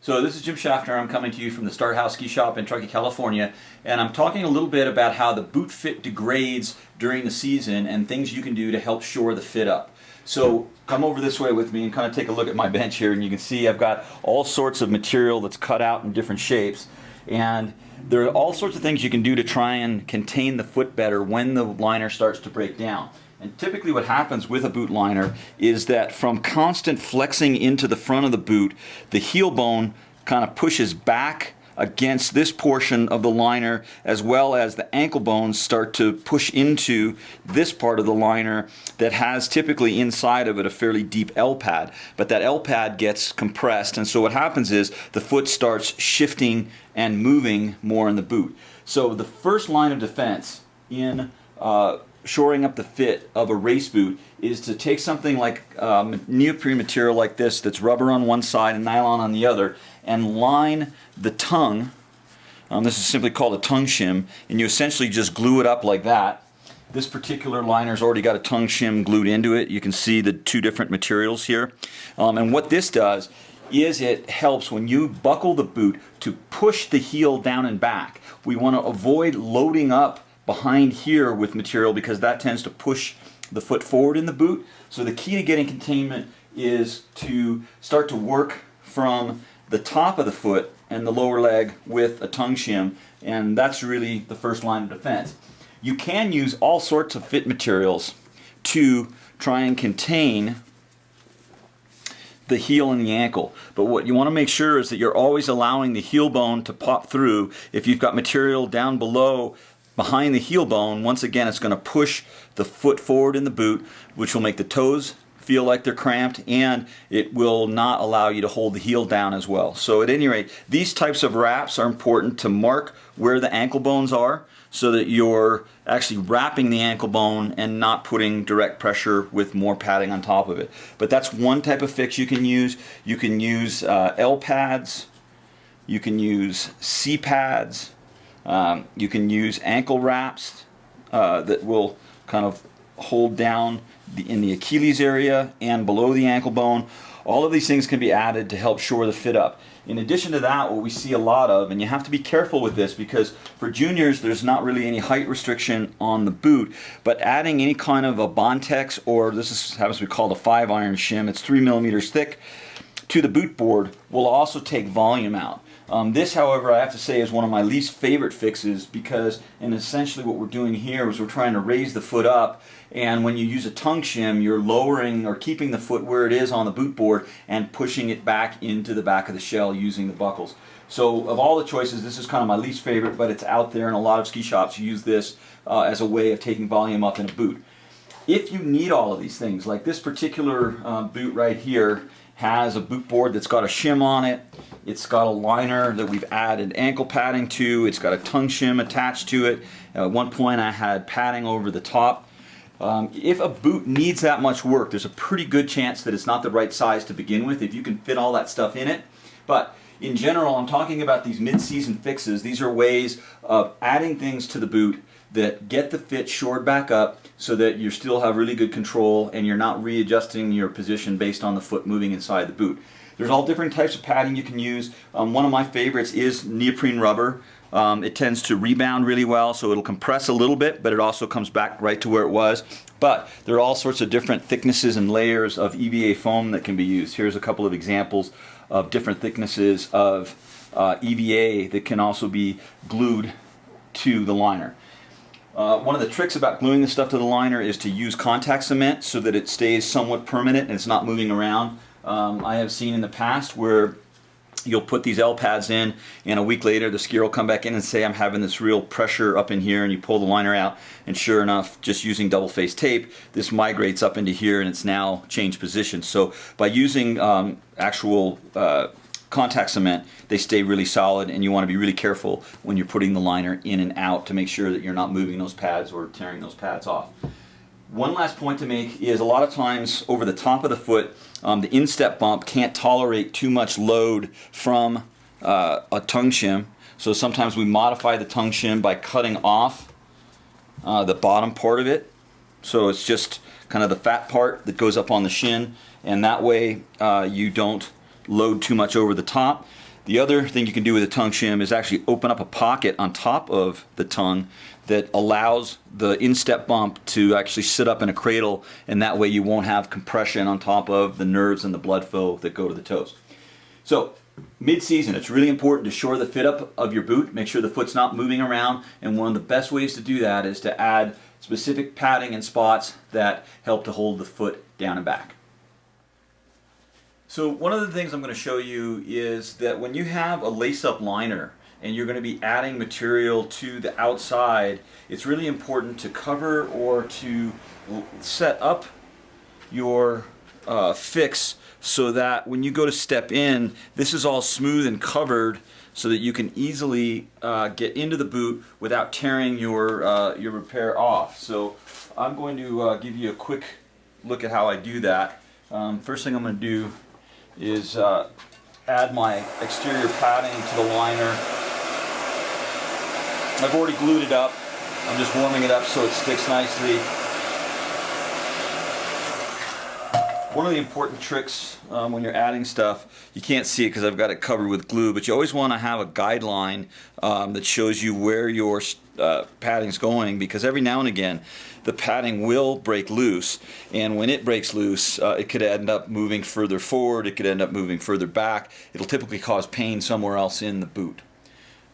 So this is Jim Schaffner. I'm coming to you from the Start Haus Ski Shop in Truckee, California, and I'm talking a little bit about how the boot fit degrades during the season and things you can do to help shore the fit up. So come over this way with me and kind of take a look at my bench here, and you can see I've got all sorts of material that's cut out in different shapes, and there are all sorts of things you can do to try and contain the foot better when the liner starts to break down. And typically what happens with a boot liner is that from constant flexing into the front of the boot, the heel bone kind of pushes back against this portion of the liner, as well as the ankle bones start to push into this part of the liner that has typically inside of it a fairly deep L pad. But that L pad gets compressed, and so what happens is the foot starts shifting and moving more in the boot. So the first line of defense in shoring up the fit of a race boot is to take something like neoprene material like this that's rubber on one side and nylon on the other, and line the tongue. This is simply called a tongue shim, and you essentially just glue it up like that. This particular liner's already got a tongue shim glued into it. You can see the two different materials here. And what this does is it helps when you buckle the boot to push the heel down and back. We want to avoid loading up behind here with material because that tends to push the foot forward in the boot. So the key to getting containment is to start to work from the top of the foot and the lower leg with a tongue shim, and that's really the first line of defense. You can use all sorts of fit materials to try and contain the heel and the ankle, but what you want to make sure is that you're always allowing the heel bone to pop through. If you've got material down below behind the heel bone, once again it's going to push the foot forward in the boot, which will make the toes feel like they're cramped, and it will not allow you to hold the heel down as well. So at any rate, these types of wraps are important to mark where the ankle bones are so that you're actually wrapping the ankle bone and not putting direct pressure with more padding on top of it. But that's one type of fix you can use. You can use L pads, you can use C pads, you can ankle ankle wraps that will kind of hold down in the Achilles area and below the ankle bone. All of these things can be added to help shore the fit up. In addition to that, what we see a lot of, and you have to be careful with this because for juniors there's not really any height restriction on the boot, but adding any kind of a Bontex, or happens to be called a 5-iron shim, it's 3 millimeters thick, to the boot board will also take volume out. This, however, I have to say is one of my least favorite fixes because, and essentially what we're doing here is we're trying to raise the foot up, and when you use a tongue shim, you're lowering or keeping the foot where it is on the boot board and pushing it back into the back of the shell using the buckles. So of all the choices, this is kind of my least favorite, but it's out there, and a lot of ski shops use this as a way of taking volume up in a boot. If you need all of these things, like this particular boot right here has a boot board that's got a shim on it, it's got a liner that we've added ankle padding to, it's got a tongue shim attached to it. At one point I had padding over the top. If a boot needs that much work, there's a pretty good chance that it's not the right size to begin with if you can fit all that stuff in it. But in general, I'm talking about these mid-season fixes. These are ways of adding things to the boot that get the fit shored back up so that you still have really good control and you're not readjusting your position based on the foot moving inside the boot. There's all different types of padding you can use. One of my favorites is neoprene rubber. It tends to rebound really well, so it'll compress a little bit, but it also comes back right to where it was. But there are all sorts of different thicknesses and layers of EVA foam that can be used. Here's a couple of examples of different thicknesses of EVA that can also be glued to the liner. One of the tricks about gluing this stuff to the liner is to use contact cement so that it stays somewhat permanent and it's not moving around. I have seen in the past where you'll put these L pads in and a week later the skier will come back in and say, I'm having this real pressure up in here, and you pull the liner out, and sure enough, just using double-faced tape, this migrates up into here and it's now changed position. So by using actual contact cement, they stay really solid, and you want to be really careful when you're putting the liner in and out to make sure that you're not moving those pads or tearing those pads off. One last point to make is a lot of times over the top of the foot, the instep bump can't tolerate too much load from a tongue shim. So sometimes we modify the tongue shim by cutting off the bottom part of it. So it's just kind of the fat part that goes up on the shin, and that way you don't load too much over the top. The other thing you can do with a tongue shim is actually open up a pocket on top of the tongue that allows the instep bump to actually sit up in a cradle, and that way you won't have compression on top of the nerves and the blood flow that go to the toes. So mid-season, it's really important to shore the fit up of your boot, make sure the foot's not moving around, and one of the best ways to do that is to add specific padding and spots that help to hold the foot down and back. So one of the things I'm going to show you is that when you have a lace-up liner and you're going to be adding material to the outside, it's really important to cover or to set up your fix so that when you go to step in, this is all smooth and covered so that you can easily get into the boot without tearing your repair off. So I'm going to give you a quick look at how I do that. First thing I'm going to do is add my exterior padding to the liner. I've already glued it up. I'm just warming it up so it sticks nicely. One of the important tricks when you're adding stuff, you can't see it because I've got it covered with glue, but you always want to have a guideline that shows you where your padding's going, because every now and again the padding will break loose, and when it breaks loose it could end up moving further forward, it could end up moving further back. It'll typically cause pain somewhere else in the boot.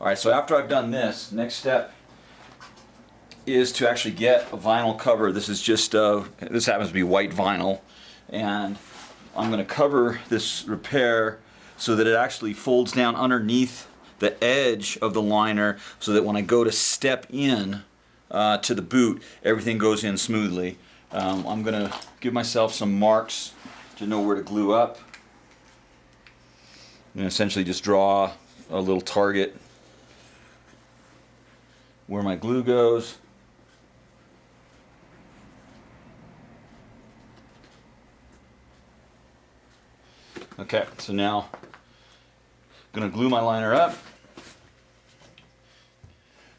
Alright, so after I've done this, next step is to actually get a vinyl cover. This is just, this happens to be white vinyl, and I'm going to cover this repair so that it actually folds down underneath the edge of the liner so that when I go to step in to the boot, everything goes in smoothly. I'm going to give myself some marks to know where to glue up, and essentially just draw a little target where my glue goes. Okay, so now I'm going to glue my liner up.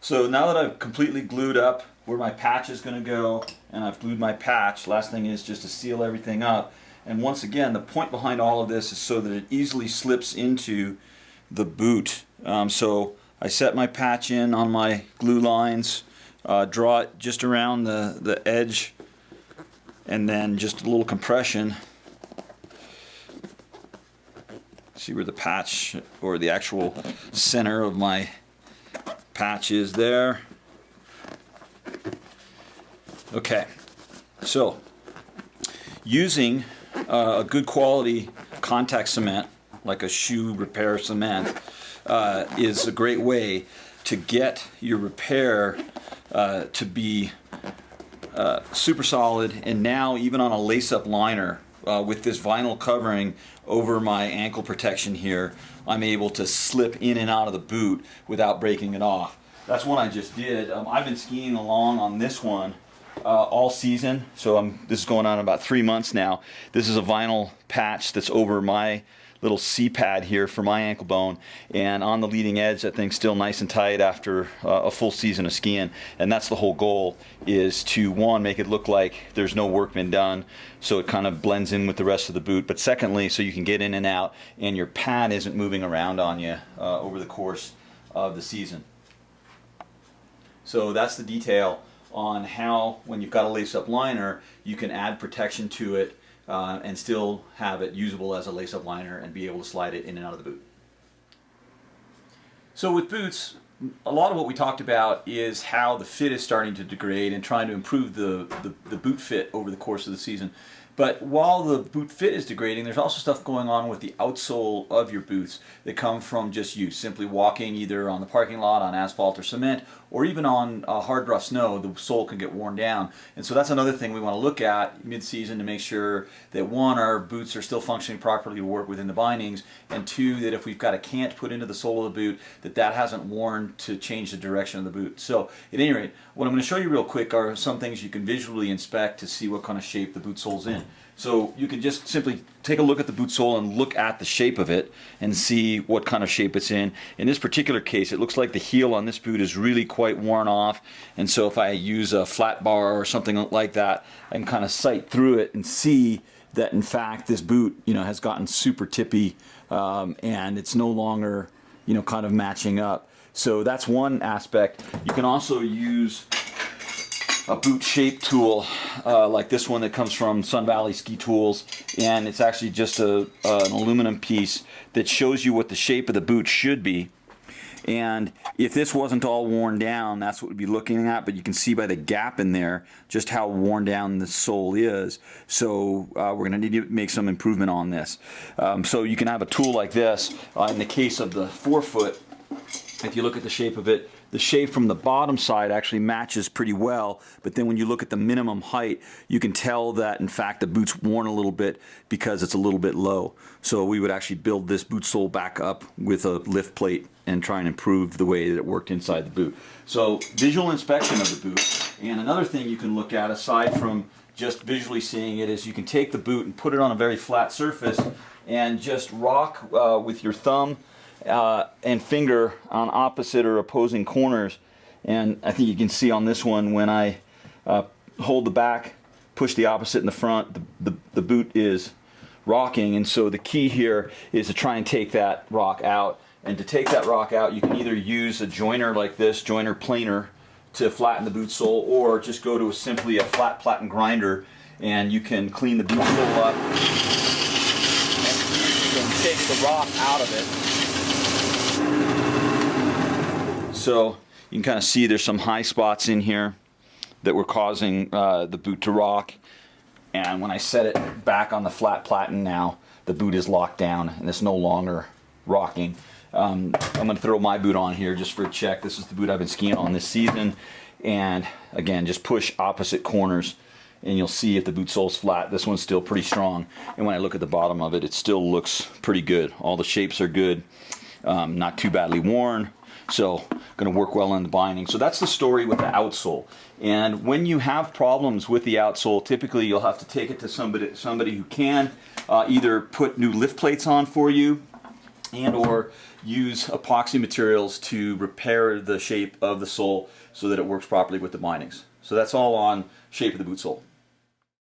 So now that I've completely glued up where my patch is going to go, and I've glued my patch, last thing is just to seal everything up. And once again, the point behind all of this is so that it easily slips into the boot. So I set my patch in on my glue lines, draw it just around the edge, and then just a little compression. See where the patch, or the actual center of my patch is there. Okay, so using a good quality contact cement, like a shoe repair cement, is a great way to get your repair to be super solid. And now even on a lace-up liner, with this vinyl covering over my ankle protection here, I'm able to slip in and out of the boot without breaking it off. That's one I just did. I've been skiing along on this one all season, so this is going on about 3 months now. This is a vinyl patch that's over my little C-pad here for my ankle bone, and on the leading edge that thing's still nice and tight after a full season of skiing. And that's the whole goal, is to, one, make it look like there's no work been done so it kind of blends in with the rest of the boot, but secondly, so you can get in and out and your pad isn't moving around on you over the course of the season. So that's the detail on how, when you've got a lace-up liner, you can add protection to it and still have it usable as a lace-up liner and be able to slide it in and out of the boot. So with boots, a lot of what we talked about is how the fit is starting to degrade and trying to improve the boot fit over the course of the season. But while the boot fit is degrading, there's also stuff going on with the outsole of your boots that come from just use. Simply walking either on the parking lot, on asphalt or cement, or even on hard rough snow, the sole can get worn down. And so that's another thing we want to look at mid-season to make sure that, one, our boots are still functioning properly to work within the bindings, and two, that if we've got a cant put into the sole of the boot, that hasn't worn to change the direction of the boot. So at any rate, what I'm going to show you real quick are some things you can visually inspect to see what kind of shape the boot sole's in. So you can just simply take a look at the boot sole and look at the shape of it and see what kind of shape it's in. In this particular case, it looks like the heel on this boot is really quite worn off, and so if I use a flat bar or something like that, I can kind of sight through it and see that in fact this boot, has gotten super tippy, and it's no longer kind of matching up. So that's one aspect. You can also use a boot shape tool like this one that comes from Sun Valley Ski Tools, and it's actually just an aluminum piece that shows you what the shape of the boot should be. And if this wasn't all worn down, that's what we'd be looking at, but you can see by the gap in there just how worn down the sole is. So we're going to need to make some improvement on this. So you can have a tool like this. In the case of the forefoot, if you look at the shape of it, the shape from the bottom side actually matches pretty well, but then when you look at the minimum height, you can tell that in fact the boot's worn a little bit because it's a little bit low. So we would actually build this boot sole back up with a lift plate and try and improve the way that it worked inside the boot. So visual inspection of the boot. And another thing you can look at aside from just visually seeing it is you can take the boot and put it on a very flat surface and just rock with your thumb and finger on opposite or opposing corners. And I think you can see on this one when I hold the back, push the opposite in the front, the boot is rocking. And so the key here is to try and take that rock out. And to take that rock out, you can either use a joiner like this, joiner planer, to flatten the boot sole, or just go to simply a flat platen grinder and you can clean the boot sole up and you can take the rock out of it. So you can kind of see there's some high spots in here that were causing the boot to rock. And when I set it back on the flat platen now, the boot is locked down and it's no longer rocking. I'm going to throw my boot on here just for a check. This is the boot I've been skiing on this season. And again, just push opposite corners and you'll see if the boot sole's flat. This one's still pretty strong. And when I look at the bottom of it, it still looks pretty good. All the shapes are good, not too badly worn. So going to work well in the binding. So that's the story with the outsole. And when you have problems with the outsole, typically you'll have to take it to somebody who can either put new lift plates on for you and or use epoxy materials to repair the shape of the sole so that it works properly with the bindings. So that's all on shape of the boot sole.